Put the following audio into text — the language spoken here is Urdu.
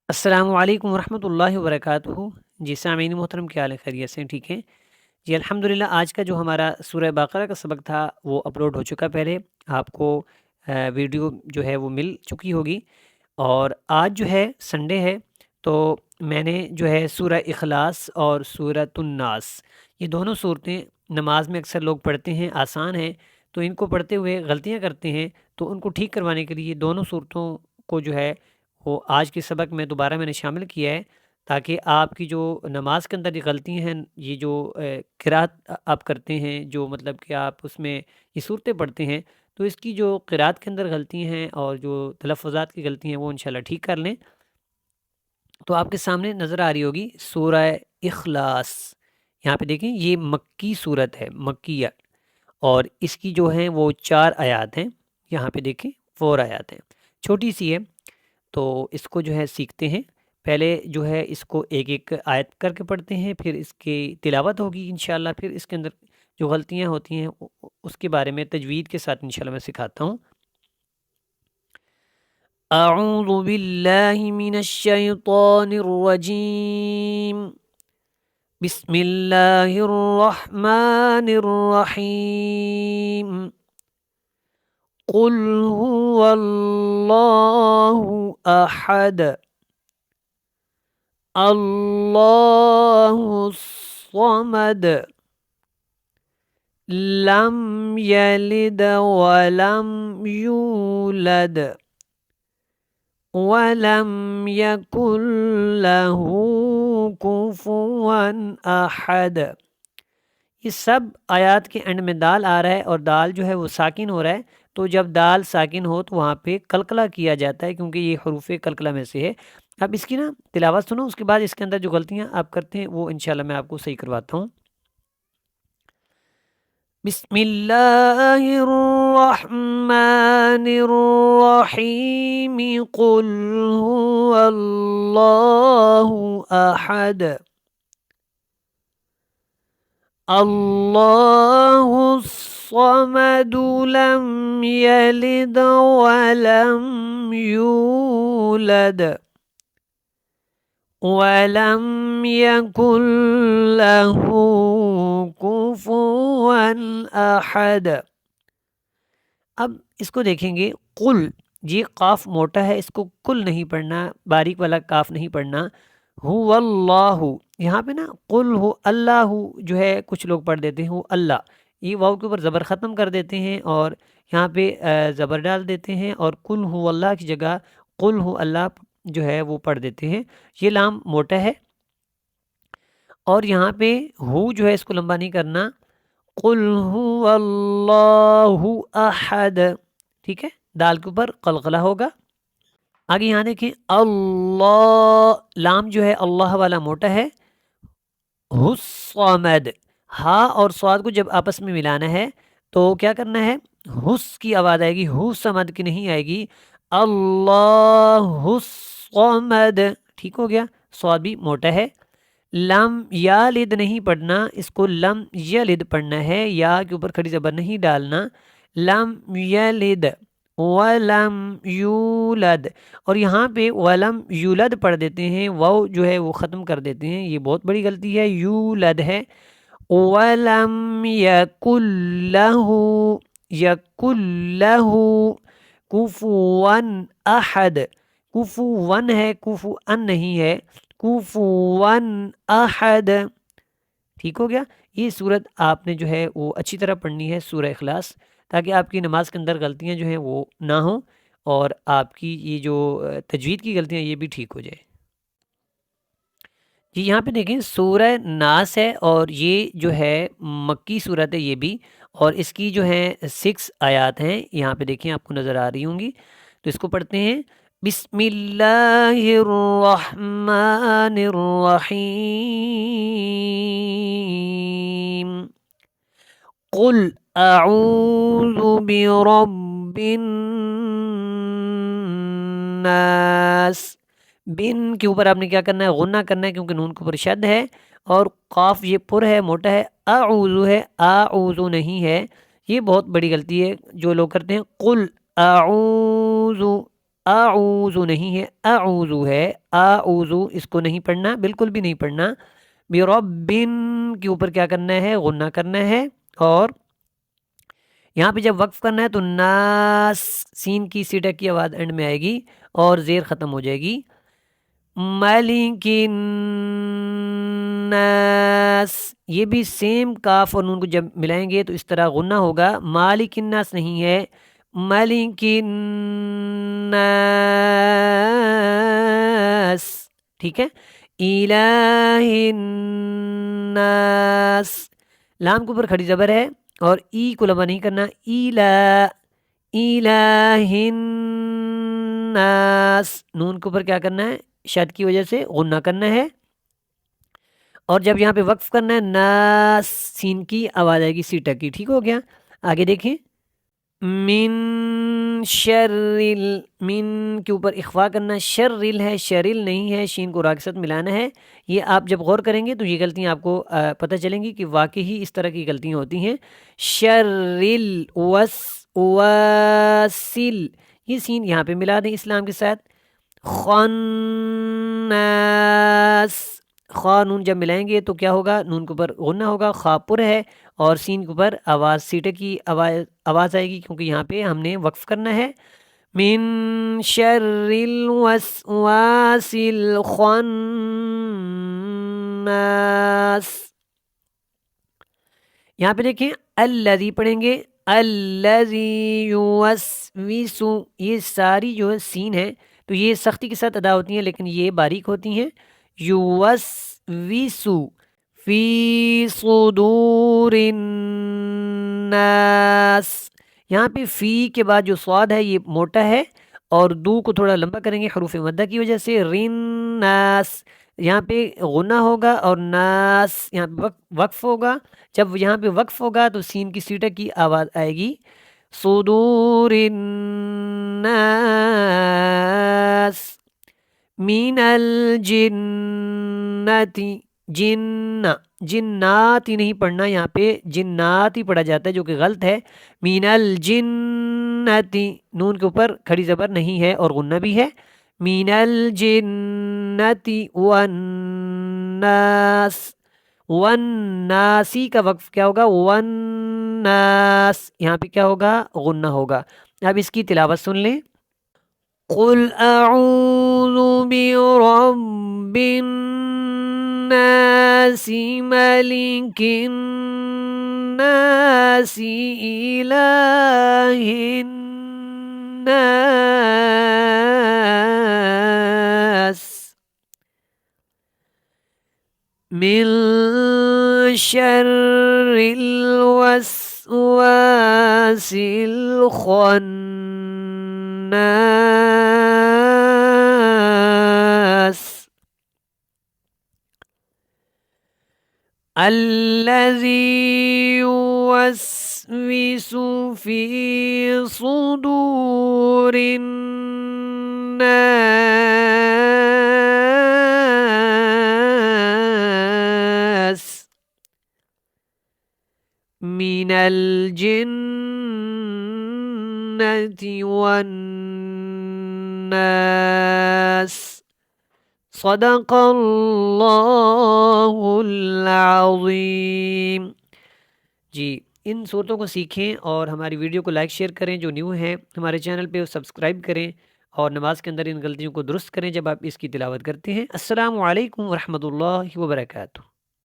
السلام علیکم ورحمۃ اللہ وبرکاتہ۔ جی سامعین محترم، کیا حال ہے؟ خیریت سے ٹھیک ہیں؟ جی الحمدللہ، آج کا جو ہمارا سورہ بقرہ کا سبق تھا وہ اپلوڈ ہو چکا پہلے، آپ کو ویڈیو جو ہے وہ مل چکی ہوگی۔ اور آج جو ہے سنڈے ہے، تو میں نے جو ہے سورہ اخلاص اور سورۃ الناس، یہ دونوں صورتیں نماز میں اکثر لوگ پڑھتے ہیں، آسان ہیں، تو ان کو پڑھتے ہوئے غلطیاں کرتے ہیں، تو ان کو ٹھیک کروانے کے لیے دونوں صورتوں کو جو ہے وہ آج کے سبق میں دوبارہ میں نے شامل کیا ہے، تاکہ آپ کی جو نماز کے اندر یہ غلطیاں ہیں، یہ جو قرات آپ کرتے ہیں، جو مطلب کہ آپ اس میں یہ صورتیں پڑھتے ہیں، تو اس کی جو قرات کے اندر غلطی ہیں اور جو تلفظات کی غلطی ہیں وہ انشاءاللہ ٹھیک کر لیں۔ تو آپ کے سامنے نظر آ رہی ہوگی سورہ اخلاص، یہاں پہ دیکھیں یہ مکی صورت ہے، مکیہ، اور اس کی جو ہیں وہ 4 آیات ہیں، یہاں پہ دیکھیں 4 آیات ہیں، چھوٹی سی ہے۔ تو اس کو جو ہے سیکھتے ہیں، پہلے جو ہے اس کو ایک ایک آیت کر کے پڑھتے ہیں، پھر اس کی تلاوت ہوگی انشاءاللہ، پھر اس کے اندر جو غلطیاں ہوتی ہیں اس کے بارے میں تجوید کے ساتھ انشاءاللہ میں سکھاتا ہوں۔ اعوذ باللہ من الشیطان الرجیم، بسم اللہ الرحمن الرحیم، قل هو اللہ احد اللہ الصمد لم یلد ولم یولد ولم یکن له کفوا احد۔ یہ سب آیات کے اینڈ میں دال آ رہا ہے، اور دال جو ہے وہ ساکن ہو رہا ہے، تو جب دال ساکن ہو تو وہاں پہ قلقلہ کیا جاتا ہے، کیونکہ یہ حروف قلقلہ میں سے ہے۔ اب اس کی نا تلاوت سنو، اس کے بعد اس کے اندر جو غلطیاں آپ کرتے ہیں وہ انشاءاللہ میں آپ کو صحیح کرواتا ہوں۔ بسم اللہ الرحمن الرحیم، قل هو اللہ احد اللہ الصمد لم یلد ولم یولد وَلَمْ يَكُنْ لَهُ كُفُوًا أَحَدٌ۔ اب اس کو دیکھیں گے، قل، یہ قاف موٹا ہے، اس کو کل نہیں پڑھنا، باریک والا کاف نہیں پڑھنا، هو اللہ، یہاں پہ نا قل ہو اللہ جو ہے کچھ لوگ پڑھ دیتے ہیں ہو اللہ، یہ واو کے اوپر زبر ختم کر دیتے ہیں اور یہاں پہ زبر ڈال دیتے ہیں، اور قل ہو اللہ کی جگہ قل ہو اللہ جو ہے وہ پڑھ دیتے ہیں، یہ لام موٹا ہے، اور یہاں پہ ہو جو ہے اس کو لمبا نہیں کرنا، قل هو اللہ احد، ٹھیک ہے، دال کے اوپر قلقلہ ہوگا۔ آگے یہاں دیکھیں، اللہ، لام جو ہے اللہ والا موٹا ہے، الصمد، ہا اور صاد کو جب آپس میں ملانا ہے تو کیا کرنا ہے، حس کی آواز آئے گی، ہو سمد کی نہیں آئے گی، اللہ الصمد، ٹھیک ہو گیا، صاد بھی موٹا ہے۔ لم یالد نہیں پڑھنا، اس کو لم یلد پڑھنا ہے، یا کے اوپر کھڑی زبر نہیں ڈالنا، لم یلد ولم یولد، اور یہاں پہ ولم یولد پڑھ دیتے ہیں، واو جو ہے وہ ختم کر دیتے ہیں، یہ بہت بڑی غلطی ہے، یولد ہے، ولم یکن لہ، یکن لہ کفوا احد، کفوا ہے، کفوا نہیں ہے، کفوا احد، ٹھیک ہو گیا۔ یہ صورت آپ نے جو ہے وہ اچھی طرح پڑھنی ہے، سورہ اخلاص، تاکہ آپ کی نماز کے اندر غلطیاں جو ہیں وہ نہ ہوں، اور آپ کی یہ جو تجوید کی غلطیاں یہ بھی ٹھیک ہو جائے۔ جی یہاں پہ دیکھیں سورہ ناس ہے، اور یہ جو ہے مکی صورت ہے یہ بھی، اور اس کی جو ہے 6 آیات ہیں، یہاں پہ دیکھیں آپ کو نظر آ رہی ہوں گی، تو اس کو پڑھتے ہیں۔ بسم اللہ الرحمن الرحیم، قل اعوذ برب الناس، بن کے اوپر آپ نے کیا کرنا ہے، غنہ کرنا ہے، کیونکہ نون کے اوپر شد ہے، اور قاف یہ پر ہے، موٹا ہے، اعوذ ہے، اعوذ نہیں ہے، یہ بہت بڑی غلطی ہے جو لوگ کرتے ہیں، قل اعوذ، اعوذ نہیں ہے، اعوذ ہے، اعوذ اس کو نہیں پڑھنا، بالکل بھی نہیں پڑھنا۔ بربن کے اوپر کیا کرنا ہے؟ غنہ کرنا ہے، اور یہاں پہ جب وقف کرنا ہے تو ناس، سین کی سیٹا کی آواز اینڈ میں آئے گی اور زیر ختم ہو جائے گی۔ مالک الناس، یہ بھی سیم کاف اور نون کو جب ملائیں گے تو اس طرح غنہ ہوگا، مالک الناس نہیں ہے، مالک الناس، ٹھیک ہے۔ الہ الناس، لام کے اوپر کھڑی زبر ہے اور ای کو لمبا نہیں کرنا، الہ، الہ الناس، نون کے اوپر کیا کرنا ہے؟ شد کی وجہ سے غنہ کرنا ہے، اور جب یہاں پہ وقف کرنا ہے ناس، سین کی آواز آئے گی سیٹا کی، ٹھیک ہو گیا۔ آگے دیکھیں، من شرل، من کے اوپر اخفا کرنا، شرل ہے، شرل نہیں ہے، شین کو را کے ساتھ ملانا ہے۔ یہ آپ جب غور کریں گے تو یہ غلطیاں آپ کو پتہ چلیں گی کہ واقعی اس طرح کی غلطیاں ہوتی ہیں۔ شرل واسل، یہ سین یہاں پہ ملا دیں اسلام کے ساتھ۔ خناس، خا نون جب ملائیں گے تو کیا ہوگا؟ نون کے اوپر غنہ ہوگا، خا پر ہے اور سین کے اوپر آواز سیٹے کی آواز آئے گی، کیونکہ یہاں پہ ہم نے وقف کرنا ہے۔ من شر الوسواس الخناس، یہاں پہ دیکھیں الذی پڑھیں گے، الذی یوسوس، یہ ساری جو ہے سین ہے تو یہ سختی کے ساتھ ادا ہوتی ہیں لیکن یہ باریک ہوتی ہیں۔ یوسوس فی صدور الناس، یہاں پہ فی کے بعد جو صاد ہے یہ موٹا ہے اور دو کو تھوڑا لمبا کریں گے حروف مدہ کی وجہ سے، رناس، یہاں پہ غنہ ہوگا اور ناس یہاں پہ وقف ہوگا، جب یہاں پہ وقف ہوگا تو سین کی سیٹا کی آواز آئے گی، صدور الناس من الجنتی، جنات ہی نہیں پڑھنا، یہاں پہ جنات ہی پڑھا جاتا ہے جو کہ غلط ہے۔ من الجنتی، نون کے اوپر کھڑی زبر نہیں ہے اور غنہ بھی ہے۔ من الجنتی والناس، والناسی کا وقف کیا ہوگا؟ والناس، یہاں پہ کیا ہوگا؟ غنہ ہوگا۔ اب اس کی تلاوت سن لیں۔ قل اعوذ برب الناس ملک الناس الہ الناس من شر الوسواس الخناس الذي يوسوس في صدور الناس من الجنة والناس۔ صدق اللہ العظیم۔ جی، ان صورتوں کو سیکھیں اور ہماری ویڈیو کو لائک شیئر کریں، جو نیو ہیں ہمارے چینل پہ سبسکرائب کریں اور نماز کے اندر ان غلطیوں کو درست کریں جب آپ اس کی تلاوت کرتے ہیں۔ السلام علیکم ورحمۃ اللہ وبرکاتہ۔